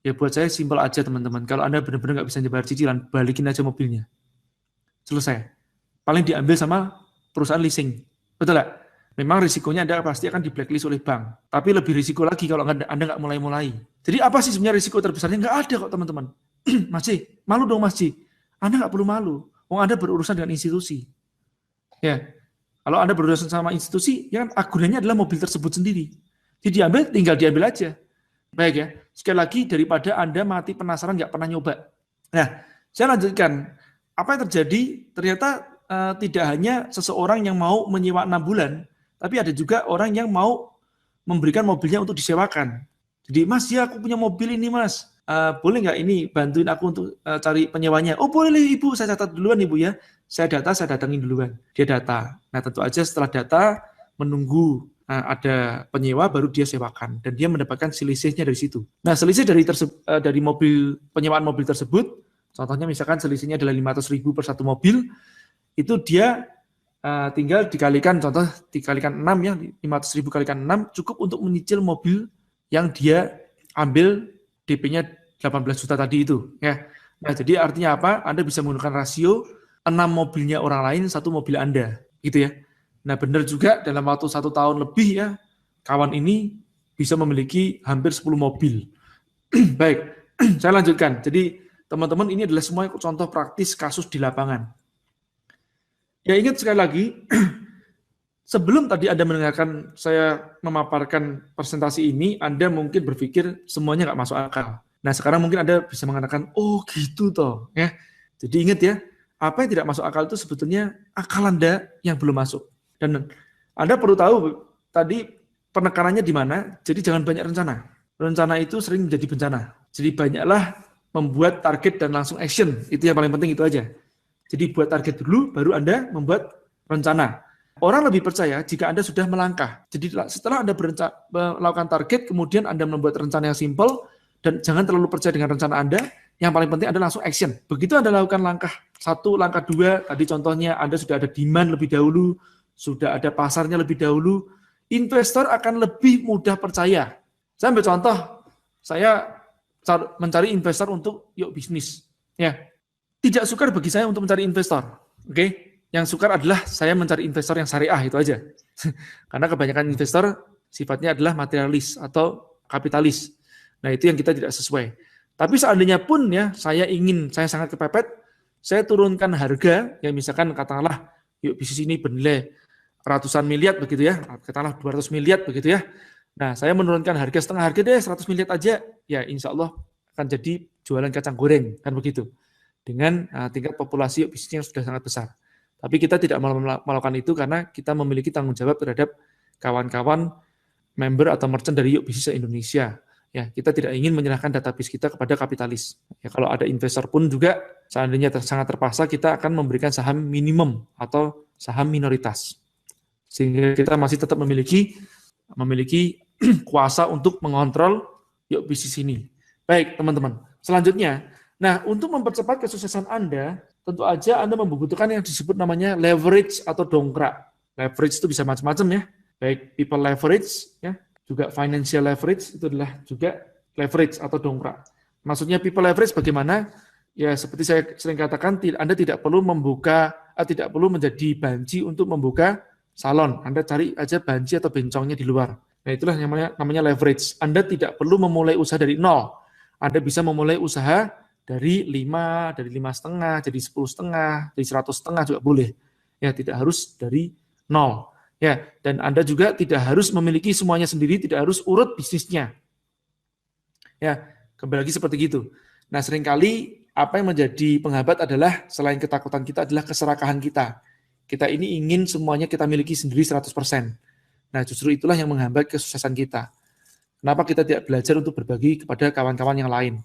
Ya buat saya simpel aja teman-teman. Kalau Anda benar-benar nggak bisa bayar cicilan, balikin aja mobilnya. Selesai. Paling diambil sama perusahaan leasing. Betul nggak? Memang risikonya Anda pasti akan di blacklist oleh bank. Tapi lebih risiko lagi kalau Anda nggak mulai-mulai. Jadi apa sih sebenarnya risiko terbesarnya? Nggak ada kok teman-teman. Masih, malu dong Masih. Anda nggak perlu malu. Wong Anda berurusan dengan institusi. Ya, kalau Anda berurusan sama institusi, ya kan agunannya adalah mobil tersebut sendiri. Jadi diambil, tinggal diambil aja. Baik ya, sekali lagi daripada Anda mati penasaran nggak pernah nyoba. Nah, saya lanjutkan. Apa yang terjadi? Ternyata tidak hanya seseorang yang mau menyewa 6 bulan, tapi ada juga orang yang mau memberikan mobilnya untuk disewakan. Jadi, Mas, ya aku punya mobil ini, Mas. Boleh nggak ini bantuin aku untuk cari penyewanya? Oh, boleh Ibu, saya catat duluan Ibu ya. Saya datangin duluan. Dia data. Nah, tentu aja setelah data, menunggu ada penyewa baru dia sewakan dan dia mendapatkan selisihnya dari situ. Nah, selisih dari mobil penyewaan mobil tersebut, contohnya misalkan selisihnya adalah 500.000 per satu mobil, itu dia tinggal dikalikan 6 ya, 500.000 kalikan 6 cukup untuk menyicil mobil yang dia ambil DP-nya 18 juta tadi itu ya. Nah, jadi artinya apa? Anda bisa menggunakan rasio 6 mobilnya orang lain, 1 mobil Anda, gitu ya. Nah, benar juga dalam waktu 1 tahun lebih ya, kawan ini bisa memiliki hampir 10 mobil. Baik, saya lanjutkan. Jadi, teman-teman, ini adalah semua contoh praktis kasus di lapangan. Ya, ingat sekali lagi, sebelum tadi Anda mendengarkan saya memaparkan presentasi ini, Anda mungkin berpikir semuanya nggak masuk akal. Nah, sekarang mungkin Anda bisa mengatakan, oh gitu toh. Ya. Jadi ingat ya, apa yang tidak masuk akal itu sebetulnya akal Anda yang belum masuk. Dan Anda perlu tahu tadi penekanannya di mana, jadi jangan banyak rencana. Rencana itu sering menjadi bencana. Jadi banyaklah membuat target dan langsung action. Itu yang paling penting, itu aja. Jadi buat target dulu, baru Anda membuat rencana. Orang lebih percaya jika Anda sudah melangkah. Jadi setelah Anda melakukan target, kemudian Anda membuat rencana yang simple, dan jangan terlalu percaya dengan rencana Anda. Yang paling penting adalah langsung action. Begitu Anda lakukan langkah 1, langkah 2, tadi contohnya Anda sudah ada demand lebih dahulu, sudah ada pasarnya lebih dahulu, investor akan lebih mudah percaya. Saya ambil contoh, saya mencari investor untuk yuk bisnis. Ya, tidak sukar bagi saya untuk mencari investor. Oke, yang sukar adalah saya mencari investor yang syariah, itu aja. Karena kebanyakan investor sifatnya adalah materialis atau kapitalis. Nah, itu yang kita tidak sesuai. Tapi seandainya pun ya saya sangat kepepet, saya turunkan harga, ya misalkan katakanlah yuk bisnis ini bernilai ratusan miliar begitu ya, katakanlah 200 miliar begitu ya. Nah, saya menurunkan harga setengah harga deh, 100 miliar aja, ya insya Allah akan jadi jualan kacang goreng, kan begitu. Dengan tingkat populasi yuk bisnisnya sudah sangat besar. Tapi kita tidak melakukan itu karena kita memiliki tanggung jawab terhadap kawan-kawan member atau merchant dari Yuk Bisnis Indonesia. Ya, kita tidak ingin menyerahkan database kita kepada kapitalis. Ya, kalau ada investor pun juga seandainya sangat terpaksa, kita akan memberikan saham minimum atau saham minoritas. Sehingga kita masih tetap memiliki kuasa untuk mengontrol Yuk Bisnis ini. Baik, teman-teman. Selanjutnya, nah untuk mempercepat kesuksesan Anda, tentu aja Anda membutuhkan yang disebut namanya leverage atau dongkrak. Leverage itu bisa macam-macam ya. Baik people leverage, ya, juga financial leverage, itu adalah juga leverage atau dongkrak. Maksudnya people leverage bagaimana? Ya seperti saya sering katakan, Anda tidak perlu tidak perlu menjadi banci untuk membuka salon. Anda cari aja banci atau bencongnya di luar. Nah itulah yang namanya leverage. Anda tidak perlu memulai usaha dari nol. Anda bisa memulai usaha dari 5, dari 5,5, jadi 10,5, dari 100,5 juga boleh. Ya, tidak harus dari nol. Ya, dan Anda juga tidak harus memiliki semuanya sendiri, tidak harus urut bisnisnya. Ya, kembali lagi seperti itu. Nah, seringkali apa yang menjadi penghambat adalah selain ketakutan kita adalah keserakahan kita. Kita ini ingin semuanya kita miliki sendiri 100%. Nah, justru itulah yang menghambat kesuksesan kita. Kenapa kita tidak belajar untuk berbagi kepada kawan-kawan yang lain?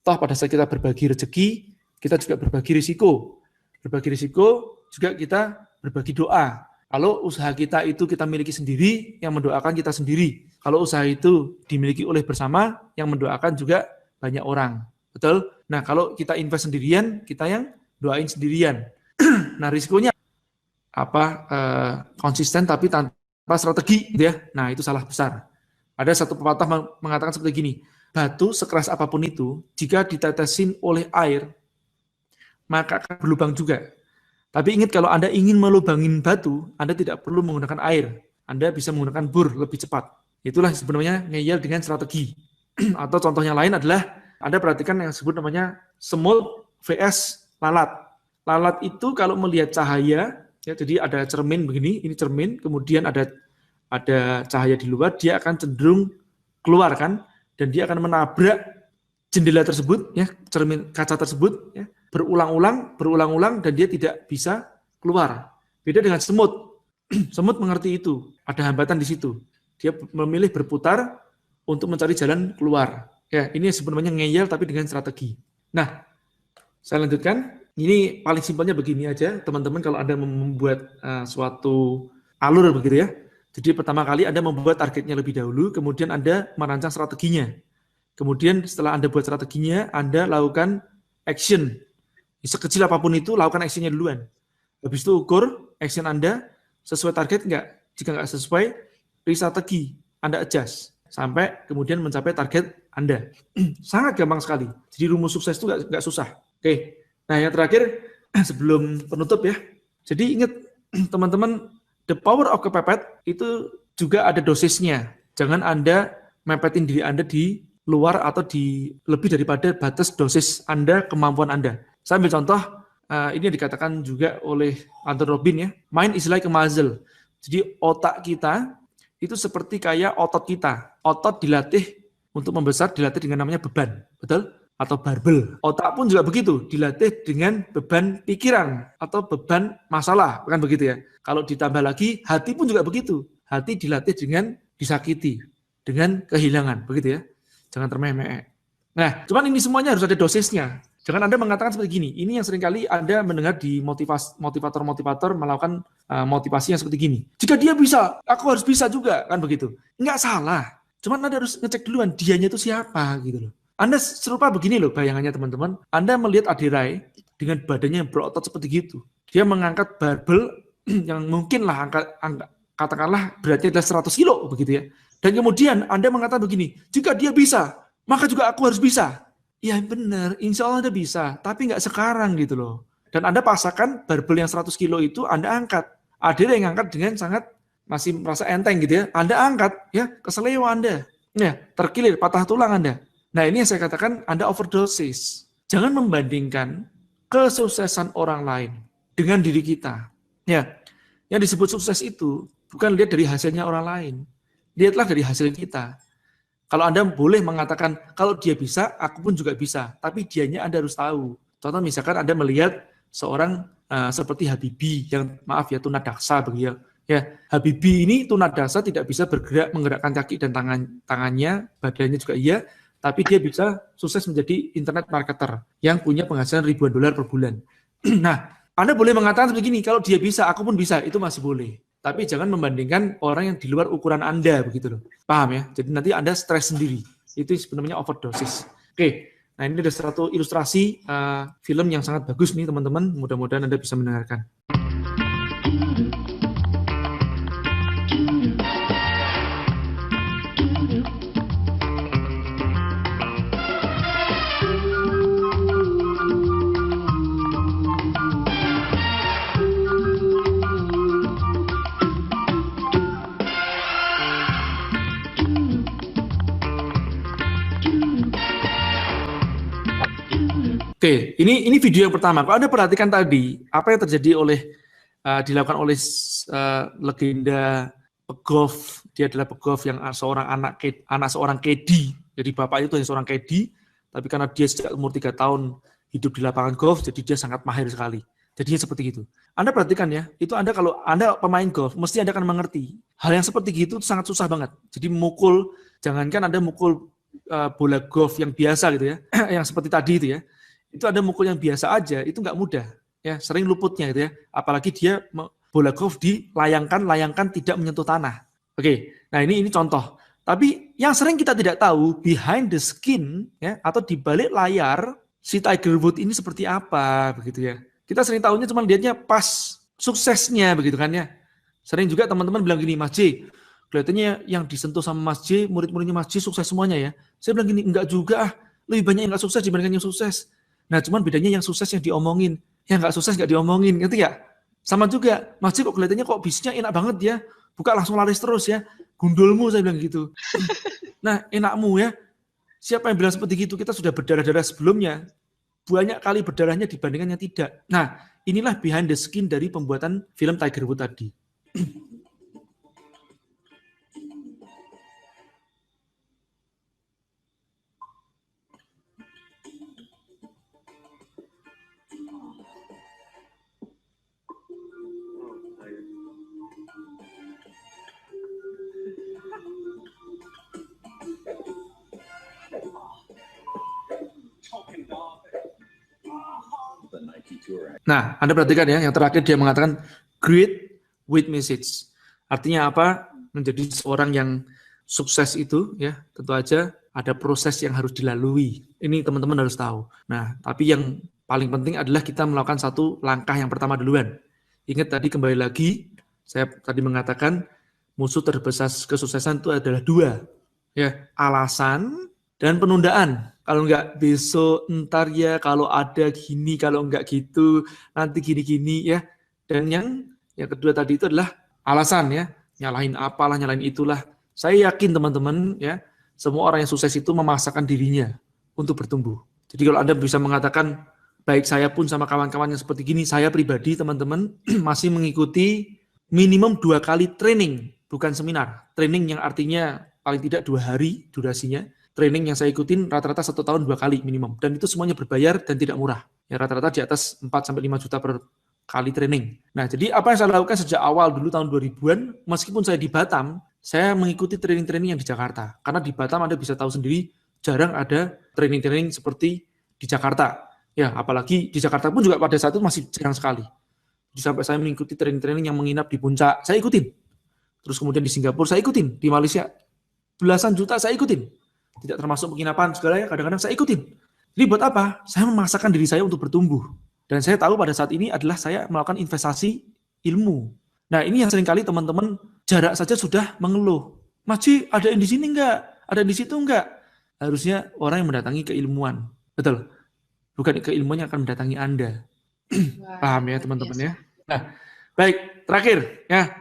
Toh pada saat kita berbagi rezeki, kita juga berbagi risiko. Berbagi risiko juga kita berbagi doa. Kalau usaha kita itu kita miliki sendiri, yang mendoakan kita sendiri. Kalau usaha itu dimiliki oleh bersama, yang mendoakan juga banyak orang. Betul? Nah, kalau kita invest sendirian, kita yang doain sendirian. Nah, risikonya konsisten tapi tanpa strategi, gitu ya. Nah, itu salah besar. Ada satu pepatah mengatakan seperti gini, batu sekeras apapun itu, jika ditetesin oleh air, maka akan berlubang juga. Tapi ingat, kalau Anda ingin melubangin batu, Anda tidak perlu menggunakan air. Anda bisa menggunakan bur lebih cepat. Itulah sebenarnya ngeyel dengan strategi. Atau contohnya lain adalah, Anda perhatikan yang disebut namanya semut vs lalat. Lalat itu kalau melihat cahaya, ya, jadi ada cermin begini, ini cermin, kemudian ada cahaya di luar, dia akan cenderung keluar kan, dan dia akan menabrak jendela tersebut, ya, cermin kaca tersebut, ya, berulang-ulang, dan dia tidak bisa keluar. Beda dengan semut. Semut mengerti itu, ada hambatan di situ. Dia memilih berputar untuk mencari jalan keluar. Ya, ini sebenarnya ngeyel tapi dengan strategi. Nah, saya lanjutkan. Ini paling simpelnya begini aja, teman-teman, kalau Anda membuat suatu alur begitu ya. Jadi pertama kali Anda membuat targetnya lebih dahulu, kemudian Anda merancang strateginya. Kemudian setelah Anda buat strateginya, Anda lakukan action. Sekecil apapun itu, lakukan actionnya duluan. Habis itu ukur action Anda sesuai target enggak. Jika enggak sesuai, strategi Anda adjust sampai kemudian mencapai target Anda. Sangat gampang sekali. Jadi rumus sukses itu enggak susah. Oke. Nah, yang terakhir sebelum penutup ya. Jadi ingat teman-teman, the power of kepepet itu juga ada dosisnya. Jangan Anda mepetin diri Anda di luar atau di lebih daripada batas dosis Anda, kemampuan Anda. Saya ambil contoh, ini dikatakan juga oleh Anthony Robbins ya, mind is like a muscle. Jadi otak kita itu seperti kayak otot kita. Otot dilatih untuk membesar, dilatih dengan namanya beban, betul? Atau barbel. Otak pun juga begitu, dilatih dengan beban pikiran atau beban masalah, bukan begitu ya. Kalau ditambah lagi, hati pun juga begitu. Hati dilatih dengan disakiti, dengan kehilangan, begitu ya. Jangan termeh-meh. Nah, cuman ini semuanya harus ada dosisnya. Jangan Anda mengatakan seperti gini. Ini yang seringkali Anda mendengar di motivator-motivator melakukan motivasi yang seperti gini. Jika dia bisa, aku harus bisa juga, kan begitu. Enggak salah. Cuman Anda harus ngecek duluan, dianya itu siapa gitu loh. Anda serupa begini loh bayangannya teman-teman. Anda melihat Adirai dengan badannya yang berotot seperti gitu. Dia mengangkat barbel yang mungkin lah katakanlah beratnya adalah 100 kilo begitu ya. Dan kemudian Anda mengatakan begini, jika dia bisa, maka juga aku harus bisa. Ya benar, insya Allah Anda bisa, tapi nggak sekarang gitu loh. Dan Anda paksakan barbel yang 100 kilo itu Anda angkat. Adirai yang angkat dengan sangat masih merasa enteng gitu ya. Anda angkat, ya keseleo Anda. Ya, terkilir, patah tulang Anda. Nah, ini yang saya katakan Anda overdosis. Jangan membandingkan kesuksesan orang lain dengan diri kita. Ya, yang disebut sukses itu bukan lihat dari hasilnya orang lain. Lihatlah dari hasil kita. Kalau Anda boleh mengatakan, kalau dia bisa, aku pun juga bisa. Tapi dianya Anda harus tahu. Contoh misalkan Anda melihat seorang seperti Habibie, yang maaf ya tunadaksa begitu ya. Habibie ini tunadaksa, tidak bisa bergerak, menggerakkan kaki dan tangannya, badannya juga iya. Tapi dia bisa sukses menjadi internet marketer yang punya penghasilan ribuan dolar per bulan. Nah, Anda boleh mengatakan begini, kalau dia bisa, aku pun bisa, itu masih boleh. Tapi jangan membandingkan orang yang di luar ukuran Anda, begitu loh. Paham ya? Jadi nanti Anda stres sendiri. Itu sebenarnya overdosis. Oke, nah ini ada satu ilustrasi film yang sangat bagus nih teman-teman. Mudah-mudahan Anda bisa mendengarkan. Oke, ini video yang pertama. Kalau Anda perhatikan tadi, apa yang terjadi dilakukan oleh legenda pegolf. Dia adalah pegolf yang seorang anak seorang caddy. Jadi bapak itu hanya seorang caddy, tapi karena dia sejak umur 3 tahun hidup di lapangan golf, jadi dia sangat mahir sekali. Jadinya seperti itu. Anda perhatikan ya, itu kalau Anda pemain golf, mesti Anda akan mengerti. Hal yang seperti itu sangat susah banget. Jadi jangankan Anda mukul bola golf yang biasa gitu ya, yang seperti tadi itu ya. Itu ada mukul yang biasa aja, itu nggak mudah, ya sering luputnya gitu ya. Apalagi dia bola golf dilayangkan tidak menyentuh tanah. Oke, nah ini contoh. Tapi yang sering kita tidak tahu behind the skin ya atau di balik layar si Tiger Woods ini seperti apa begitu ya. Kita sering tahunya cuma lihatnya pas suksesnya begitu kan ya. Sering juga teman-teman bilang gini, Mas J, kelihatannya yang disentuh sama Mas J, murid-muridnya Mas J sukses semuanya ya. Saya bilang gini, enggak juga, lebih banyak yang enggak sukses dibandingkan yang sukses. Nah, cuman bedanya yang sukses yang diomongin, yang enggak sukses enggak diomongin, ngerti ya? Sama juga, Mas J kok kelihatannya kok bisnisnya enak banget ya, buka langsung laris terus ya, gundulmu saya bilang gitu. Nah, enakmu ya, siapa yang bilang seperti itu? Kita sudah berdarah-darah sebelumnya, banyak kali berdarahnya dibandingkan yang tidak. Nah, inilah behind the skin dari pembuatan film Tiger Wood tadi. Nah, Anda perhatikan ya, yang terakhir dia mengatakan great with message. Artinya apa? Menjadi seorang yang sukses itu ya, tentu aja ada proses yang harus dilalui. Ini teman-teman harus tahu. Nah, tapi yang paling penting adalah kita melakukan satu langkah yang pertama duluan. Ingat tadi kembali lagi, saya tadi mengatakan musuh terbesar kesuksesan itu adalah dua. Ya, alasan dan penundaan. Kalau enggak besok, ntar ya, kalau ada gini, kalau enggak gitu, nanti gini-gini ya. Dan yang kedua tadi itu adalah alasan ya, nyalahin apalah, nyalahin itulah. Saya yakin teman-teman ya, semua orang yang sukses itu memaksakan dirinya untuk bertumbuh. Jadi kalau Anda bisa mengatakan, baik saya pun sama kawan-kawan yang seperti gini, saya pribadi teman-teman masih mengikuti minimum 2 kali training, bukan seminar. Training yang artinya paling tidak 2 hari durasinya. Training yang saya ikutin rata-rata 1 tahun 2 kali minimum. Dan itu semuanya berbayar dan tidak murah. Ya, rata-rata di atas 4-5 juta per kali training. Nah, jadi apa yang saya lakukan sejak awal dulu tahun 2000-an, meskipun saya di Batam, saya mengikuti training-training yang di Jakarta. Karena di Batam Anda bisa tahu sendiri, jarang ada training-training seperti di Jakarta. Ya, apalagi di Jakarta pun juga pada saat itu masih jarang sekali. Jadi sampai saya mengikuti training-training yang menginap di puncak, saya ikutin. Terus kemudian di Singapura saya ikutin, di Malaysia belasan juta saya ikutin. Tidak termasuk penginapan segala ya, kadang-kadang saya ikutin. Jadi buat apa? Saya memaksakan diri saya untuk bertumbuh. Dan saya tahu pada saat ini adalah saya melakukan investasi ilmu. Nah, ini yang seringkali teman-teman jarak saja sudah mengeluh. Mas Ji, ada yang di sini enggak? Ada yang di situ enggak? Harusnya orang yang mendatangi keilmuan. Betul. Bukan keilmuan yang akan mendatangi Anda. Paham ya teman-teman ya? Nah, baik. Terakhir ya.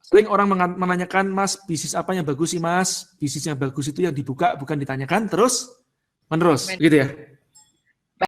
Sering orang menanyakan, Mas, bisnis apa yang bagus sih, Mas? Bisnis yang bagus itu yang dibuka, bukan ditanyakan terus menerus, gitu ya.